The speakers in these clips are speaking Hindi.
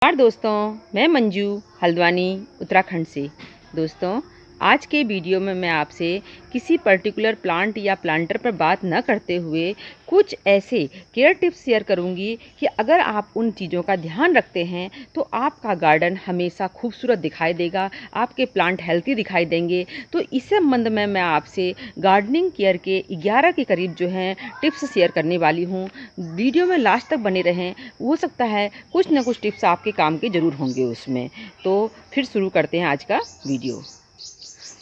नमस्कार दोस्तों, मैं मंजू हल्द्वानी उत्तराखंड से। दोस्तों, आज के वीडियो में मैं आपसे किसी पर्टिकुलर प्लांट या प्लांटर पर बात न करते हुए कुछ ऐसे केयर टिप्स शेयर करूंगी कि अगर आप उन चीज़ों का ध्यान रखते हैं तो आपका गार्डन हमेशा खूबसूरत दिखाई देगा, आपके प्लांट हेल्थी दिखाई देंगे। तो इस संबंध में मैं आपसे गार्डनिंग केयर के 11 के करीब जो हैं टिप्स शेयर करने वाली हूँ। वीडियो में लास्ट तक बने रहें, हो सकता है कुछ ना कुछ टिप्स आपके काम के ज़रूर होंगे उसमें। तो फिर शुरू करते हैं आज का वीडियो।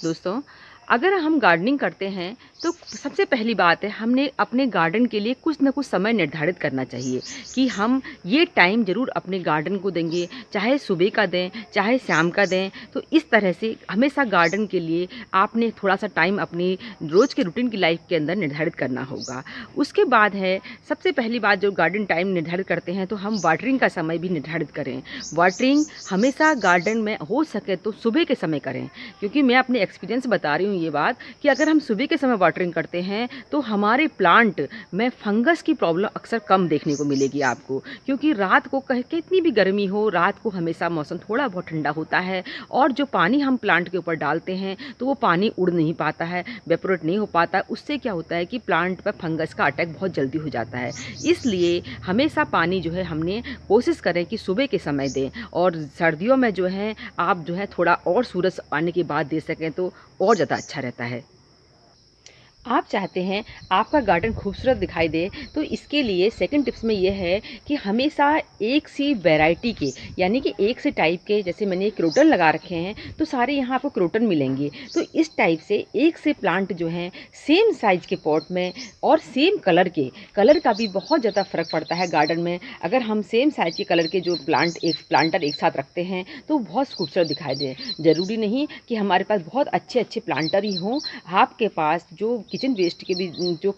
दोस्तों, अगर हम गार्डनिंग करते हैं तो सबसे पहली बात है, हमने अपने गार्डन के लिए कुछ ना कुछ समय निर्धारित करना चाहिए कि हम ये टाइम ज़रूर अपने गार्डन को देंगे, चाहे सुबह का दें चाहे शाम का दें। तो इस तरह से हमेशा गार्डन के लिए आपने थोड़ा सा टाइम अपनी रोज़ के रूटीन की लाइफ के अंदर निर्धारित करना होगा। उसके बाद है, सबसे पहली बात, जो गार्डन टाइम निर्धारित करते हैं तो हम वाटरिंग का समय भी निर्धारित करें। वाटरिंग हमेशा गार्डन में हो सके तो सुबह के समय करें, क्योंकि मैं अपने एक्सपीरियंस बता रही हूँ ये बात कि अगर हम सुबह के समय वाटरिंग करते हैं तो हमारे प्लांट में फंगस की प्रॉब्लम अक्सर कम देखने को मिलेगी आपको। क्योंकि रात को कह कितनी भी गर्मी हो, रात को हमेशा मौसम थोड़ा बहुत ठंडा होता है और जो पानी हम प्लांट के ऊपर डालते हैं तो वो पानी उड़ नहीं पाता है, वेपोरेट नहीं हो पाता। उससे क्या होता है कि प्लांट पर फंगस का अटैक बहुत जल्दी हो जाता है। इसलिए हमेशा पानी जो है हमने कोशिश करें कि सुबह के समय दें, और सर्दियों में जो है आप जो है थोड़ा और सूरज आने के बाद दे सकें तो और ज़्यादा अच्छा रहता है। आप चाहते हैं आपका गार्डन खूबसूरत दिखाई दे, तो इसके लिए सेकंड टिप्स में ये है कि हमेशा एक सी वैरायटी के, यानी कि एक से टाइप के, जैसे मैंने क्रोटन लगा रखे हैं तो सारे यहाँ आपको क्रोटन मिलेंगे। तो इस टाइप से एक से प्लांट जो हैं सेम साइज के पॉट में और सेम कलर का भी बहुत ज़्यादा फ़र्क पड़ता है गार्डन में। अगर हम सेम साइज के कलर के जो प्लांटर एक साथ रखते हैं तो बहुत खूबसूरत दिखाई दे। ज़रूरी नहीं कि हमारे पास बहुत अच्छे अच्छे प्लांटर ही हों, आपके पास जो किचन वेस्ट के भी जो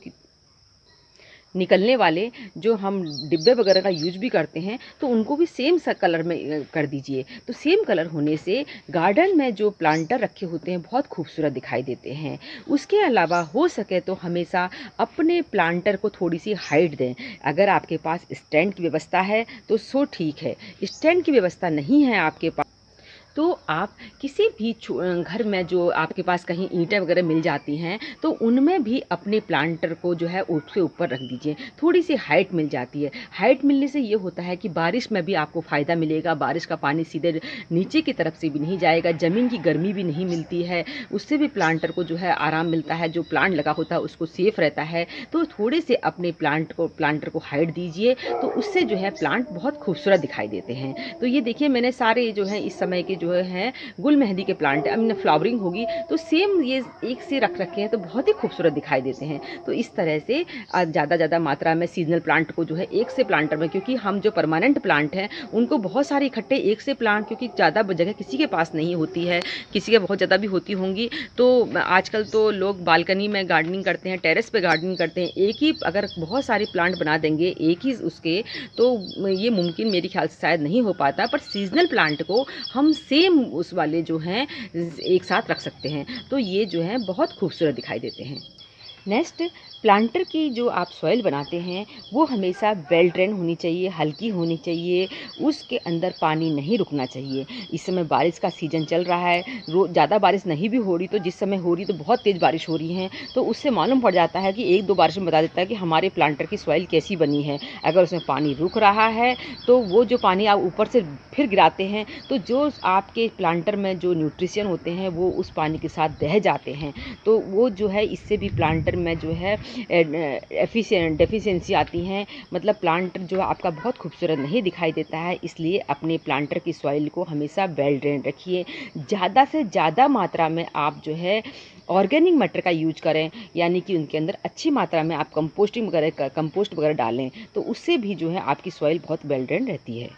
निकलने वाले जो हम डिब्बे वगैरह का यूज भी करते हैं तो उनको भी सेम सा कलर में कर दीजिए। तो सेम कलर होने से गार्डन में जो प्लांटर रखे होते हैं बहुत खूबसूरत दिखाई देते हैं। उसके अलावा हो सके तो हमेशा अपने प्लांटर को थोड़ी सी हाइट दें। अगर आपके पास स्टैंड की व्यवस्था है तो सो ठीक है, स्टैंड की व्यवस्था नहीं है आपके पास तो आप किसी भी घर में जो आपके पास कहीं ईंटें वगैरह मिल जाती हैं तो उनमें भी अपने प्लांटर को जो है उसके ऊपर रख दीजिए। थोड़ी सी हाइट मिल जाती है। हाइट मिलने से ये होता है कि बारिश में भी आपको फ़ायदा मिलेगा। बारिश का पानी सीधे नीचे की तरफ से भी नहीं जाएगा, ज़मीन की गर्मी भी नहीं मिलती है, उससे भी प्लांटर को जो है आराम मिलता है। जो प्लांट लगा होता है उसको सेफ रहता है। तो थोड़े से अपने प्लांटर को हाइट दीजिए, तो उससे जो है प्लांट बहुत खूबसूरत दिखाई देते हैं। तो ये देखिए, मैंने सारे जो है इस समय के जो है गुल मेहंदी के प्लांट है, अब फ्लावरिंग होगी तो सेम ये एक से रख रखे हैं तो बहुत ही खूबसूरत दिखाई देते हैं। तो इस तरह से ज़्यादा मात्रा में सीजनल प्लांट को जो है एक से प्लांटर में, क्योंकि हम जो परमानेंट प्लांट हैं उनको बहुत सारे इकट्ठे एक से प्लांट, क्योंकि ज़्यादा जगह किसी के पास नहीं होती है, किसी के बहुत ज़्यादा भी होती होंगी। तो आजकल तो लोग बालकनी में गार्डनिंग करते हैं, टेरेस पे गार्डनिंग करते हैं। एक ही अगर बहुत सारे प्लांट बना देंगे एक ही उसके, तो ये मुमकिन मेरे ख्याल से शायद नहीं हो पाता। पर सीजनल प्लांट को हम सेम उस वाले जो हैं एक साथ रख सकते हैं, तो ये जो है बहुत खूबसूरत दिखाई देते हैं। नेक्स्ट, प्लांटर की जो आप सॉइल बनाते हैं वो हमेशा वेल ड्रेन होनी चाहिए, हल्की होनी चाहिए, उसके अंदर पानी नहीं रुकना चाहिए। इस समय बारिश का सीज़न चल रहा है, ज़्यादा बारिश नहीं भी हो रही, तो जिस समय हो रही तो बहुत तेज़ बारिश हो रही है, तो उससे मालूम पड़ जाता है कि एक दो बारिश में बता देता है कि हमारे प्लांटर की सॉइल कैसी बनी है। अगर उसमें पानी रुक रहा है तो वो जो पानी आप ऊपर से फिर गिराते हैं तो जो आपके प्लांटर में जो न्यूट्रिशन होते हैं वो उस पानी के साथ बह जाते हैं। तो वो जो है इससे भी प्लांटर में जो है डेफिशिएंसी आती हैं, मतलब प्लांटर जो आपका बहुत खूबसूरत नहीं दिखाई देता है। इसलिए अपने प्लांटर की सॉइल को हमेशा वेल ड्रेन रखिए। ज़्यादा से ज़्यादा मात्रा में आप जो है ऑर्गेनिक मैटर का यूज करें, यानी कि उनके अंदर अच्छी मात्रा में आप कंपोस्ट वगैरह डालें, तो उससे भी जो है आपकी सॉइल बहुत वेल ड्रेन रहती है।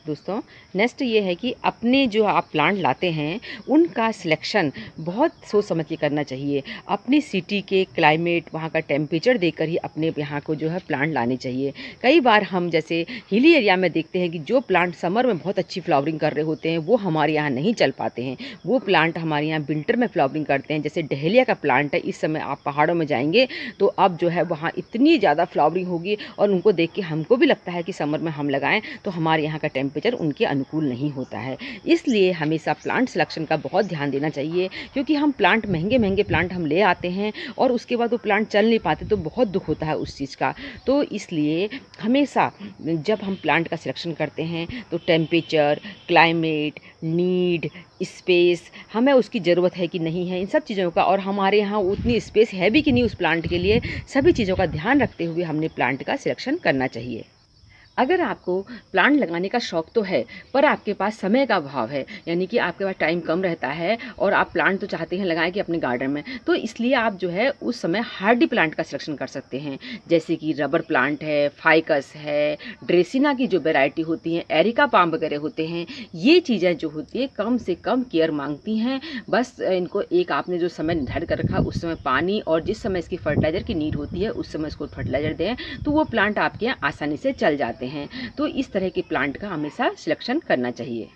दोस्तों, नेक्स्ट ये है कि अपने जो आप प्लांट लाते हैं उनका सिलेक्शन बहुत सोच समझ के करना चाहिए। अपनी सिटी के क्लाइमेट, वहाँ का टेम्परेचर देखकर ही अपने यहाँ को जो है प्लांट लाने चाहिए। कई बार हम जैसे हिली एरिया में देखते हैं कि जो प्लांट समर में बहुत अच्छी फ्लावरिंग कर रहे होते हैं वो हमारे यहाँ नहीं चल पाते हैं। वो प्लांट हमारे यहाँ विंटर में फ्लावरिंग करते हैं। जैसे डहेलिया का प्लांट है, इस समय आप पहाड़ों में जाएंगे तो अब जो है वहाँ इतनी ज़्यादा फ्लावरिंग होगी और उनको देख के हमको भी लगता है कि समर में हम लगाएं तो हमारे यहाँ का टेम्परेचर उनके अनुकूल नहीं होता है। इसलिए हमेशा प्लांट सिलेक्शन का बहुत ध्यान देना चाहिए, क्योंकि हम प्लांट महंगे प्लांट हम ले आते हैं और उसके बाद वो प्लांट चल नहीं पाते तो बहुत दुख होता है उस चीज़ का। तो इसलिए हमेशा जब हम प्लांट का सिलेक्शन करते हैं तो टेम्परेचर, क्लाइमेट, नीड, स्पेस, हमें उसकी ज़रूरत है कि नहीं है, इन सब चीज़ों का, और हमारे यहाँ उतनी स्पेस है भी कि नहीं उस प्लांट के लिए, सभी चीज़ों का ध्यान रखते हुए हमने प्लांट का सिलेक्शन करना चाहिए। अगर आपको प्लांट लगाने का शौक़ तो है, पर आपके पास समय का अभाव है, यानी कि आपके पास टाइम कम रहता है और आप प्लांट तो चाहते हैं लगाएं कि अपने गार्डन में, तो इसलिए आप जो है उस समय हार्डी प्लांट का सिलेक्शन कर सकते हैं, जैसे कि रबर प्लांट है, फाइकस है, ड्रेसिना की जो वैरायटी होती हैं, एरिका पाम वगैरह होते हैं। ये चीज़ें जो होती है कम से कम केयर मांगती हैं। बस इनको एक आपने जो समय निर्धारित कर रखा उस समय पानी और जिस समय इसकी फर्टिलाइज़र की नीड होती है उस समय इसको फर्टिलाइज़र दें, तो वो प्लांट आपके यहाँ आसानी से चल जाते हैं। तो इस तरह के प्लांट का हमेशा सिलेक्शन करना चाहिए।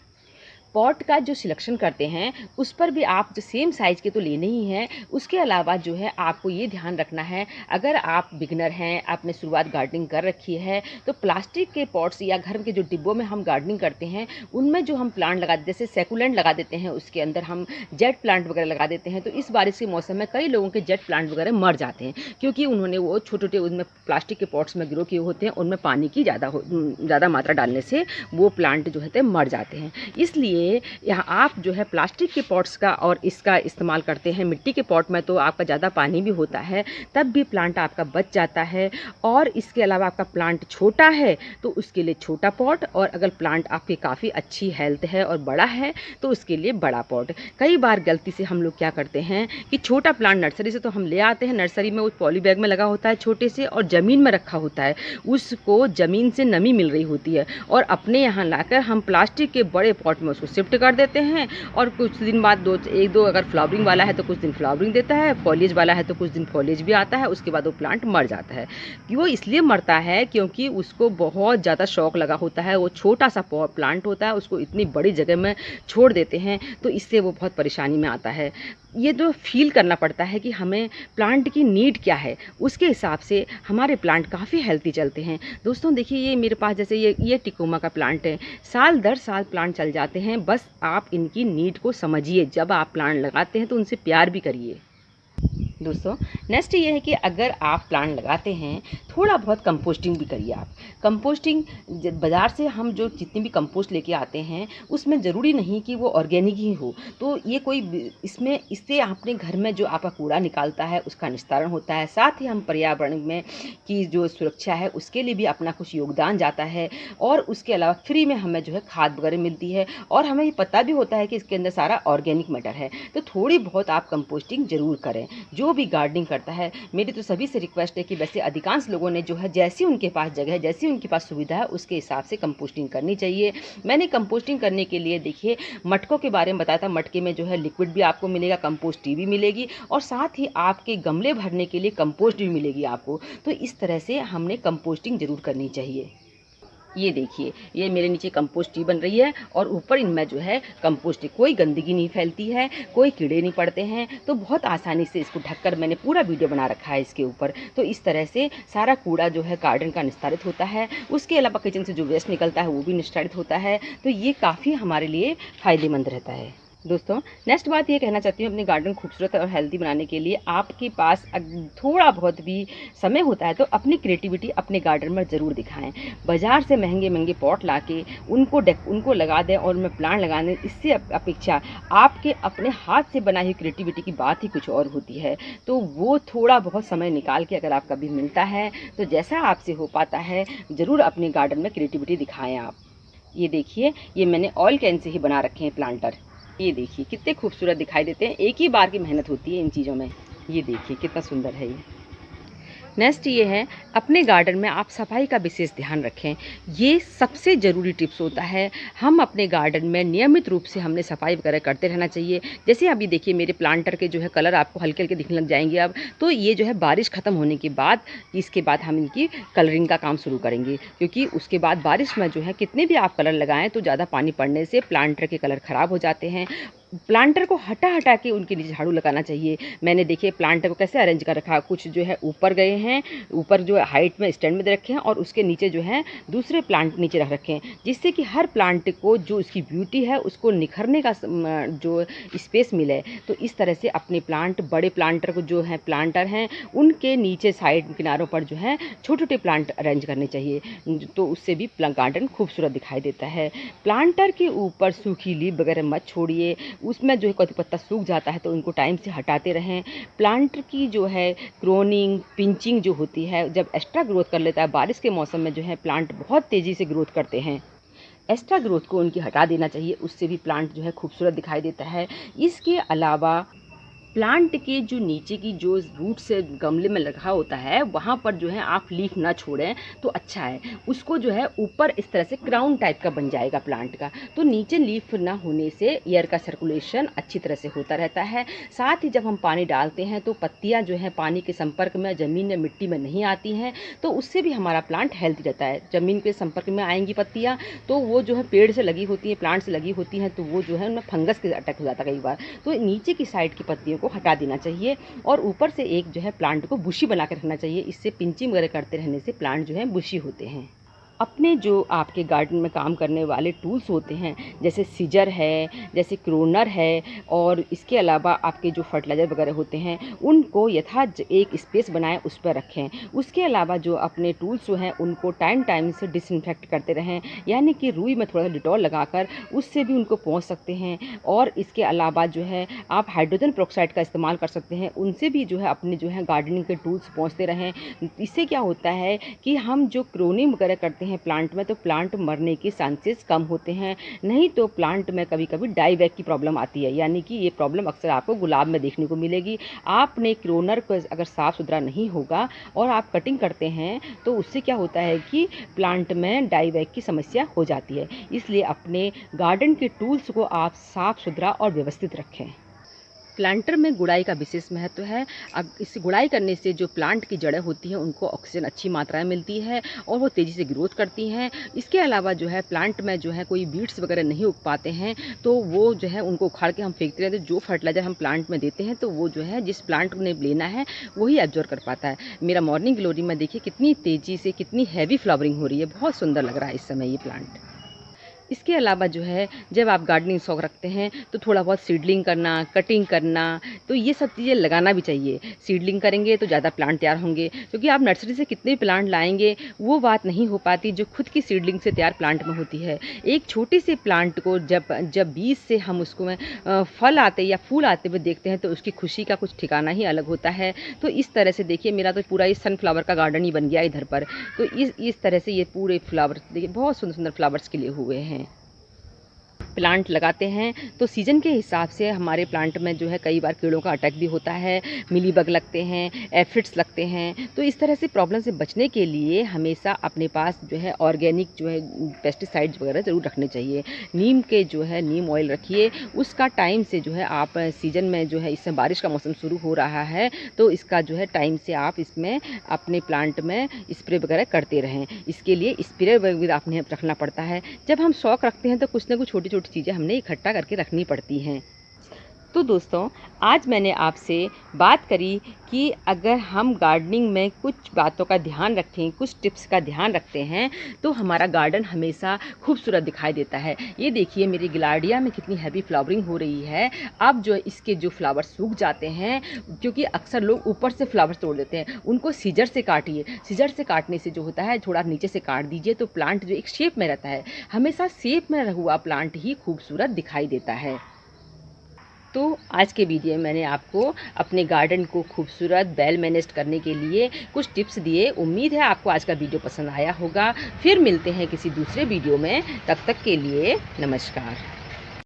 पॉट का जो सिलेक्शन करते हैं उस पर भी आप जो सेम साइज़ के तो लेने ही हैं, उसके अलावा जो है आपको ये ध्यान रखना है, अगर आप बिगनर हैं, आपने शुरुआत गार्डनिंग कर रखी है, तो प्लास्टिक के पॉट्स या घर के जो डिब्बों में हम गार्डनिंग करते हैं उनमें जो हम प्लांट लगा देते, जैसे सैकुलेंट लगा देते हैं, उसके अंदर हम जेट प्लांट वगैरह लगा देते हैं, तो इस बारिश के मौसम में कई लोगों के जेट प्लांट वगैरह मर जाते हैं, क्योंकि उन्होंने वो छोटे-छोटे उनमें प्लास्टिक के पॉट्स में ग्रो किए होते हैं, उनमें पानी की ज़्यादा मात्रा डालने से वो प्लांट जो है मर जाते हैं। इसलिए यहाँ आप जो है प्लास्टिक के पॉट्स का और इसका इस्तेमाल करते हैं। मिट्टी के पॉट में तो आपका ज़्यादा पानी भी होता है, तब भी प्लांट आपका बच जाता है। और इसके अलावा आपका प्लांट छोटा है तो उसके लिए छोटा पॉट, और अगर प्लांट आपकी काफ़ी अच्छी हेल्थ है और बड़ा है तो उसके लिए बड़ा पॉट। कई बार गलती से हम लोग क्या करते हैं कि छोटा प्लांट नर्सरी से तो हम ले आते हैं, नर्सरी में वो पॉली बैग में लगा होता है छोटे से, और ज़मीन में रखा होता है, उसको ज़मीन से नमी मिल रही होती है, और अपने यहाँ लाकर हम प्लास्टिक के बड़े पॉट में उसको शिफ्ट कर देते हैं, और कुछ दिन बाद एक दो अगर फ्लावरिंग वाला है तो कुछ दिन फ्लावरिंग देता है, फॉलिएज वाला है तो कुछ दिन फॉलिएज भी आता है, उसके बाद वो प्लांट मर जाता है। वो इसलिए मरता है क्योंकि उसको बहुत ज़्यादा शौक लगा होता है, वो छोटा सा प्लांट होता है, उसको इतनी बड़ी जगह में छोड़ देते हैं, तो इससे वो बहुत परेशानी में आता है। ये जो फील करना पड़ता है कि हमें प्लांट की नीड क्या है, उसके हिसाब से हमारे प्लांट काफ़ी हेल्थी चलते हैं। दोस्तों देखिए, ये मेरे पास जैसे ये टिकोमा का प्लांट है, साल दर साल प्लांट चल जाते हैं। बस आप इनकी नीड को समझिए, जब आप प्लांट लगाते हैं तो उनसे प्यार भी करिए। दोस्तों नेक्स्ट ये है कि अगर आप प्लांट लगाते हैं, थोड़ा बहुत कंपोस्टिंग भी करिए आप। कंपोस्टिंग बाज़ार से हम जो जितनी भी कंपोस्ट लेके आते हैं उसमें ज़रूरी नहीं कि वो ऑर्गेनिक ही हो, तो ये कोई इससे अपने घर में जो आपका कूड़ा निकालता है उसका निस्तारण होता है, साथ ही हम पर्यावरण में की जो सुरक्षा है उसके लिए भी अपना कुछ योगदान जाता है, और उसके अलावा फ्री में हमें जो है खाद वगैरह मिलती है, और हमें ये पता भी होता है कि इसके अंदर सारा ऑर्गेनिक मैटर है। तो थोड़ी बहुत आप कंपोस्टिंग ज़रूर करें। जो भी गार्डनिंग करता है, मेरी तो सभी से रिक्वेस्ट है कि वैसे अधिकांश लोगों ने जो है जैसी उनके पास जगह है, जैसी उनके पास सुविधा है, उसके हिसाब से कंपोस्टिंग करनी चाहिए। मैंने कंपोस्टिंग करने के लिए देखिए मटकों के बारे में बताया था। मटके में जो है लिक्विड भी आपको मिलेगा, कंपोस्ट टी भी मिलेगी, और साथ ही आपके गमले भरने के लिए कंपोस्ट भी मिलेगी आपको। तो इस तरह से हमने कंपोस्टिंग ज़रूर करनी चाहिए। ये देखिए, ये मेरे नीचे कंपोस्ट टी बन रही है, और ऊपर इनमें जो है कंपोस्ट, कोई गंदगी नहीं फैलती है, कोई कीड़े नहीं पड़ते हैं, तो बहुत आसानी से इसको ढककर मैंने पूरा वीडियो बना रखा है इसके ऊपर। तो इस तरह से सारा कूड़ा जो है गार्डन का निस्तारित होता है, उसके अलावा किचन से जो वेस्ट निकलता है वो भी निस्तारित होता है, तो ये काफ़ी हमारे लिए फ़ायदेमंद रहता है। दोस्तों नेक्स्ट बात ये कहना चाहती हूँ, अपने गार्डन खूबसूरत और हेल्दी बनाने के लिए आपके पास थोड़ा बहुत भी समय होता है तो अपनी क्रिएटिविटी अपने गार्डन में ज़रूर दिखाएं। बाज़ार से महंगे पॉट लाके उनको लगा दें और उनमें प्लांट लगाने, इससे अपेक्षा आपके अपने हाथ से बनाई हुई क्रिएटिविटी की बात ही कुछ और होती है। तो वो थोड़ा बहुत समय निकाल के अगर आप कभी मिलता है तो जैसा आपसे हो पाता है ज़रूर अपने गार्डन में क्रिएटिविटी दिखाएँ आप। ये देखिए, ये मैंने ऑयल कैन से ही बना रखे हैं प्लांटर। ये देखिए कितने खूबसूरत दिखाई देते हैं, एक ही बार की मेहनत होती है इन चीज़ों में। ये देखिए कितना सुंदर है ये। नेक्स्ट ये है, अपने गार्डन में आप सफाई का विशेष ध्यान रखें। ये सबसे ज़रूरी टिप्स होता है। हम अपने गार्डन में नियमित रूप से हमने सफाई वगैरह करते रहना चाहिए। जैसे अभी देखिए मेरे प्लांटर के जो है कलर आपको हल्के हल्के दिखने लग जाएंगे अब, तो ये जो है बारिश ख़त्म होने के बाद, इसके बाद हम इनकी कलरिंग का काम शुरू करेंगे, क्योंकि उसके बाद बारिश में जो है कितने भी आप कलर लगाएं तो ज़्यादा पानी पड़ने से प्लांटर के कलर ख़राब हो जाते हैं। प्लांटर को हटा के उनके नीचे झाड़ू लगाना चाहिए। मैंने देखिए प्लांटर को कैसे अरेंज कर रखा, कुछ जो है ऊपर गए हैं, ऊपर जो है हाइट में स्टैंड में दे रखे हैं और उसके नीचे जो है दूसरे प्लांट नीचे रख रखे हैं, जिससे कि हर प्लांट को जो उसकी ब्यूटी है उसको निखरने का जो स्पेस मिले। तो इस तरह से अपने प्लांट, बड़े प्लांटर को जो है प्लांटर हैं उनके नीचे साइड किनारों पर जो है छोटे छोटे प्लांट अरेंज करने चाहिए, तो उससे भी गार्डन खूबसूरत दिखाई देता है। प्लांटर के ऊपर सूखी लीफ वगैरह मत छोड़िए, उसमें जो है कोई पत्ता सूख जाता है तो उनको टाइम से हटाते रहें। प्लांट की जो है क्रोनिंग, पिंचिंग जो होती है, जब एक्स्ट्रा ग्रोथ कर लेता है बारिश के मौसम में जो है प्लांट बहुत तेज़ी से ग्रोथ करते हैं, एक्स्ट्रा ग्रोथ को उनकी हटा देना चाहिए, उससे भी प्लांट जो है खूबसूरत दिखाई देता है। इसके अलावा प्लांट के जो नीचे की जो रूट से गमले में लगा होता है वहाँ पर जो है आप लीफ ना छोड़ें तो अच्छा है। उसको जो है ऊपर इस तरह से क्राउन टाइप का बन जाएगा प्लांट का, तो नीचे लीफ ना होने से एयर का सर्कुलेशन अच्छी तरह से होता रहता है। साथ ही जब हम पानी डालते हैं तो पत्तियाँ जो है पानी के संपर्क में, ज़मीन या मिट्टी में नहीं आती हैं, तो उससे भी हमारा प्लांट हेल्थी रहता है। ज़मीन के संपर्क में आएंगी पत्तियाँ तो वो जो है पेड़ से लगी होती हैं, प्लांट से लगी होती हैं, तो वो जो है उनमें फंगस के अटैक हो जाता है कई बार, तो नीचे की साइड की पत्तियों को हटा देना चाहिए और ऊपर से एक जो है प्लांट को बुशी बना के रखना चाहिए। इससे पिंचिंग वगैरह करते रहने से प्लांट जो है बुशी होते हैं। अपने जो आपके गार्डन में काम करने वाले टूल्स होते हैं, जैसे सीजर है, जैसे क्रोनर है, और इसके अलावा आपके जो फर्टिलाइज़र वगैरह होते हैं उनको एक स्पेस बनाएं, उस पर रखें। उसके अलावा जो अपने टूल्स जो हैं उनको टाइम टाइम से डिसइंफेक्ट करते रहें, यानी कि रुई में थोड़ा सा डिटॉल लगाकर उससे भी उनको पोंछ सकते हैं। और इसके अलावा जो है आप हाइड्रोजन पेरोक्साइड का इस्तेमाल कर सकते हैं, उनसे भी जो है अपने जो है गार्डनिंग के टूल्स पोंछते रहें। इससे क्या होता है कि हम जो क्रोनिंग वगैरह करते हैं प्लांट में, तो प्लांट मरने के चांसेस कम होते हैं। नहीं तो प्लांट में कभी कभी डाई बैक की प्रॉब्लम आती है, यानी कि ये प्रॉब्लम अक्सर आपको गुलाब में देखने को मिलेगी। आपने क्रोनर को अगर साफ़ सुथरा नहीं होगा और आप कटिंग करते हैं तो उससे क्या होता है कि प्लांट में डाई बैक की समस्या हो जाती है। इसलिए अपने गार्डन के टूल्स को आप साफ़ सुथरा और व्यवस्थित रखें। प्लांटर में गुड़ाई का विशेष महत्व है। अब इस गुड़ाई करने से जो प्लांट की जड़ें होती हैं उनको ऑक्सीजन अच्छी मात्रा में मिलती है और वो तेज़ी से ग्रोथ करती हैं। इसके अलावा जो है प्लांट में जो है कोई बीड्स वगैरह नहीं उग पाते हैं तो वो जो है उनको उखाड़ के हम फेंकते रहते हैं। जो फर्टिलाइज़र हम प्लांट में देते हैं तो वो जो है जिस प्लांट ने लेना है वही एब्जॉर्ब कर पाता है। मेरा मॉर्निंग ग्लोरी में देखिए कितनी तेज़ी से, कितनी हैवी फ्लावरिंग हो रही है, बहुत सुंदर लग रहा है इस समय ये प्लांट। इसके अलावा जो है जब आप गार्डनिंग शौक रखते हैं तो थोड़ा बहुत सीडलिंग करना, कटिंग करना, तो ये सब चीज़ें लगाना भी चाहिए। सीडलिंग करेंगे तो ज़्यादा प्लांट तैयार होंगे, क्योंकि आप नर्सरी से कितने भी प्लांट लाएंगे वो बात नहीं हो पाती जो खुद की सीडलिंग से तैयार प्लांट में होती है। एक छोटे से प्लांट को जब बीज से हम उसको में फल आते या फूल आते हुए देखते हैं तो उसकी खुशी का कुछ ठिकाना ही अलग होता है। तो इस तरह से देखिए मेरा तो पूरा ये सनफ्लावर का गार्डन ही बन गया इधर पर। तो इस तरह से ये पूरे फ्लावर देखिए बहुत सुंदर सुंदर फ्लावर्स खिले हुए हैं। प्लांट लगाते हैं तो सीज़न के हिसाब से हमारे प्लांट में जो है कई बार कीड़ों का अटैक भी होता है, मिलीबग लगते हैं, एफिड्स लगते हैं। तो इस तरह से प्रॉब्लम से बचने के लिए हमेशा अपने पास जो है ऑर्गेनिक जो है पेस्टिसाइड्स वगैरह ज़रूर रखने चाहिए। नीम के जो है नीम ऑयल रखिए, उसका टाइम से जो है आप सीज़न में जो है इस समय बारिश का मौसम शुरू हो रहा है तो इसका जो है टाइम से आप इसमें अपने प्लांट में स्प्रे वगैरह करते रहें। इसके लिए स्प्रे वगैरह आपने रखना पड़ता है। जब हम शौक रखते हैं तो कुछ ना कुछ छोटी छोटी चीज़ें हमने इकट्ठा करके रखनी पड़ती हैं। तो दोस्तों आज मैंने आपसे बात करी कि अगर हम गार्डनिंग में कुछ बातों का ध्यान रखें, कुछ टिप्स का ध्यान रखते हैं तो हमारा गार्डन हमेशा खूबसूरत दिखाई देता है। ये देखिए मेरी गिलार्डिया में कितनी हैवी फ्लावरिंग हो रही है। अब जो इसके जो फ्लावर सूख जाते हैं, क्योंकि अक्सर लोग ऊपर से फ्लावर तोड़ देते हैं, उनको सीजर से काटिए। सीजर से काटने से जो होता है थोड़ा नीचे से काट दीजिए तो प्लांट जो एक शेप में रहता है, हमेशा शेप में हुआ प्लांट ही खूबसूरत दिखाई देता है। तो आज के वीडियो में मैंने आपको अपने गार्डन को खूबसूरत वेल मैनेज करने के लिए कुछ टिप्स दिए। उम्मीद है आपको आज का वीडियो पसंद आया होगा। फिर मिलते हैं किसी दूसरे वीडियो में, तब तक के लिए नमस्कार।